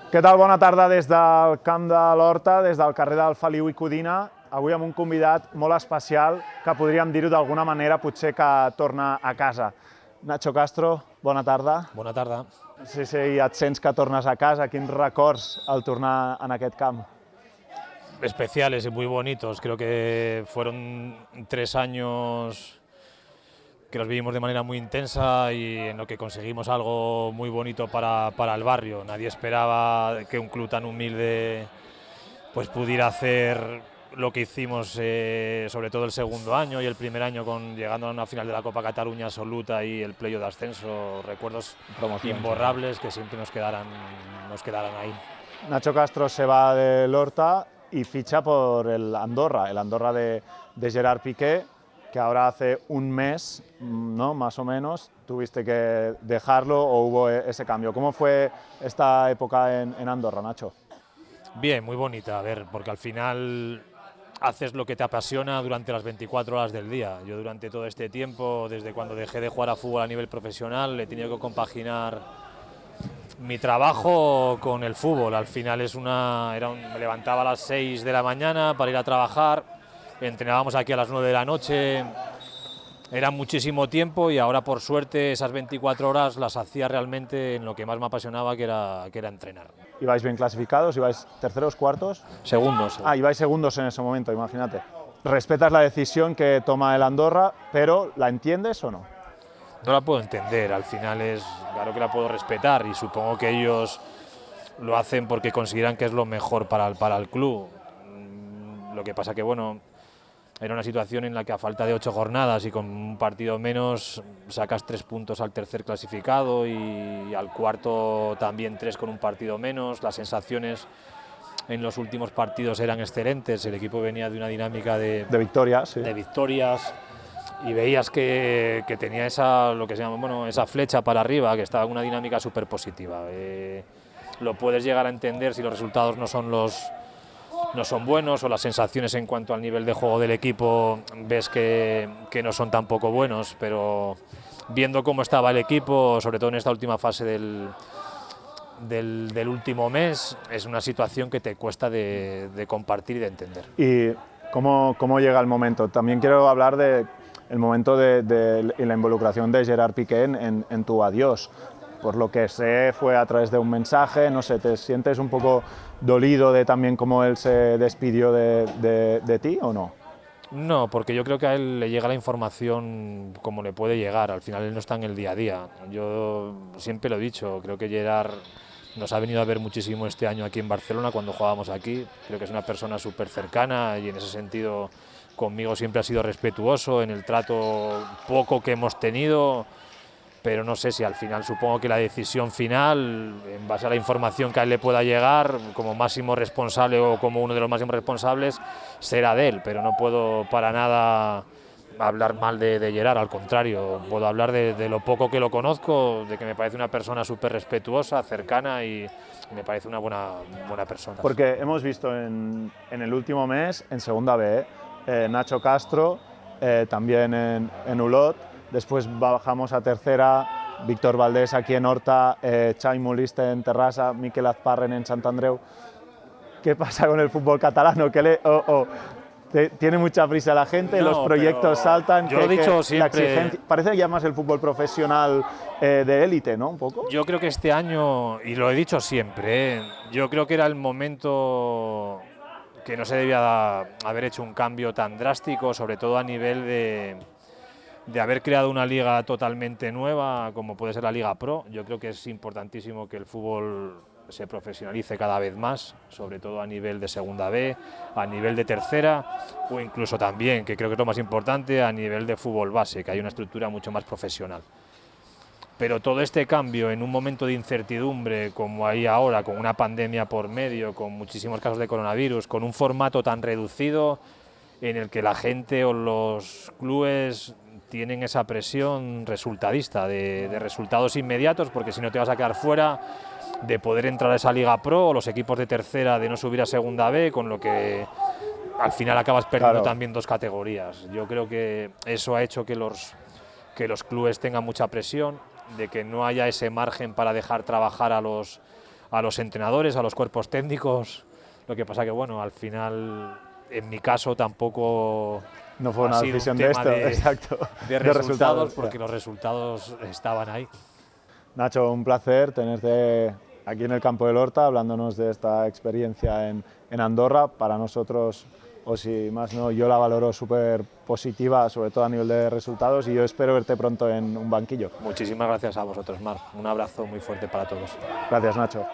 Què tal? Bona tarda des del camp de l'Horta, des del carrer del Feliu i Codina. Avui amb un convidat molt especial que podríem dir-ho d'alguna manera, potser que torna a casa. Nacho Castro, bona tarda. Bona tarda. No sé si et sents que tornes a casa, quins records al tornar en aquest camp? Especiales y muy bonitos. Creo que fueron 3 años que los vivimos de manera muy intensa y en lo que conseguimos algo muy bonito para el barrio. Nadie esperaba que un club tan humilde pues pudiera hacer lo que hicimos, sobre todo el segundo año y el primer año, llegando a una final de la Copa Cataluña absoluta y el playoff de ascenso. Recuerdos imborrables que siempre nos quedarán ahí. Nacho Castro se va del Horta y ficha por el Andorra de Gerard Piqué, que ahora hace un mes, ¿no?, más o menos, tuviste que dejarlo o hubo ese cambio. ¿Cómo fue esta época en Andorra, Nacho? Bien, muy bonita, a ver, porque al final haces lo que te apasiona durante las 24 horas del día. Yo durante todo este tiempo, desde cuando dejé de jugar a fútbol a nivel profesional, he tenido que compaginar mi trabajo con el fútbol. Al final me levantaba a las 6 de la mañana para ir a trabajar, entrenábamos aquí a las 9 de la noche, era muchísimo tiempo y ahora por suerte esas 24 horas las hacía realmente en lo que más me apasionaba, que era entrenar. ¿Ibais bien clasificados? ¿Ibais terceros, cuartos? Segundos. Ibais segundos en ese momento, imagínate. ¿Respetas la decisión que toma el Andorra, pero la entiendes o no? No la puedo entender, al final claro que la puedo respetar y supongo que ellos lo hacen porque consideran que es lo mejor para el club. Lo que pasa que, bueno, era una situación en la que a falta de 8 jornadas y con un partido menos sacas 3 puntos al tercer clasificado y al cuarto también 3 con un partido menos. Las sensaciones en los últimos partidos eran excelentes, el equipo venía de una dinámica de victorias, sí. De victorias, y veías que tenía lo que se llama, bueno, esa flecha para arriba, que estaba en una dinámica súper positiva. Lo puedes llegar a entender si los resultados no son buenos, o las sensaciones en cuanto al nivel de juego del equipo ves que no son tampoco buenos, pero viendo cómo estaba el equipo, sobre todo en esta última fase del último mes, es una situación que te cuesta de compartir y de entender. ¿Y cómo llega el momento? También quiero hablar del momento de la involucración de Gerard Piqué en tu adiós. Por lo que sé, fue a través de un mensaje, no sé, ¿te sientes un poco dolido de también cómo él se despidió de ti o no? No, porque yo creo que a él le llega la información como le puede llegar, al final él no está en el día a día. Yo siempre lo he dicho, creo que Gerard nos ha venido a ver muchísimo este año aquí en Barcelona cuando jugábamos aquí, creo que es una persona súper cercana y en ese sentido conmigo siempre ha sido respetuoso en el trato poco que hemos tenido. Pero no sé si al final, supongo que la decisión final, en base a la información que a él le pueda llegar, como máximo responsable o como uno de los máximos responsables, será de él, pero no puedo para nada hablar mal de Gerard, al contrario, puedo hablar de lo poco que lo conozco, de que me parece una persona súper respetuosa, cercana y me parece una buena persona. Porque hemos visto en el último mes, en Segunda B, Nacho Castro, también en Olot. Después bajamos a tercera, Víctor Valdés aquí en Horta, Xavi Moliste en Terrassa, Miquel Azparren en Sant Andreu. ¿Qué pasa con el fútbol catalano? ¿Tiene mucha prisa la gente? ¿Los proyectos saltan? Yo lo he dicho siempre. Parece ya más el fútbol profesional de élite, ¿no? Un poco. Yo creo que este año, y lo he dicho siempre, yo creo que era el momento que no se debía haber hecho un cambio tan drástico, sobre todo a nivel de haber creado una liga totalmente nueva como puede ser la Liga Pro. Yo creo que es importantísimo que el fútbol se profesionalice cada vez más, sobre todo a nivel de Segunda B, a nivel de Tercera o incluso también, que creo que es lo más importante, a nivel de fútbol base, que hay una estructura mucho más profesional. Pero todo este cambio en un momento de incertidumbre como hay ahora, con una pandemia por medio, con muchísimos casos de coronavirus, con un formato tan reducido en el que la gente o los clubes tienen esa presión resultadista de resultados inmediatos, porque si no te vas a quedar fuera, de poder entrar a esa Liga Pro, o los equipos de Tercera de no subir a Segunda B, con lo que al final acabas perdiendo también 2 categorías. Yo creo que eso ha hecho que los clubes tengan mucha presión, de que no haya ese margen para dejar trabajar a los a los entrenadores, a los cuerpos técnicos. Lo que pasa que, bueno, al final, en mi caso, tampoco no fue una ha sido decisión un de tema esto, exacto, de resultados, porque los resultados estaban ahí. Nacho, un placer tenerte aquí en el campo del Horta, hablándonos de esta experiencia en Andorra. Para nosotros, o si más no, yo la valoro súper positiva, sobre todo a nivel de resultados, y yo espero verte pronto en un banquillo. Muchísimas gracias a vosotros, Marc. Un abrazo muy fuerte para todos. Gracias, Nacho.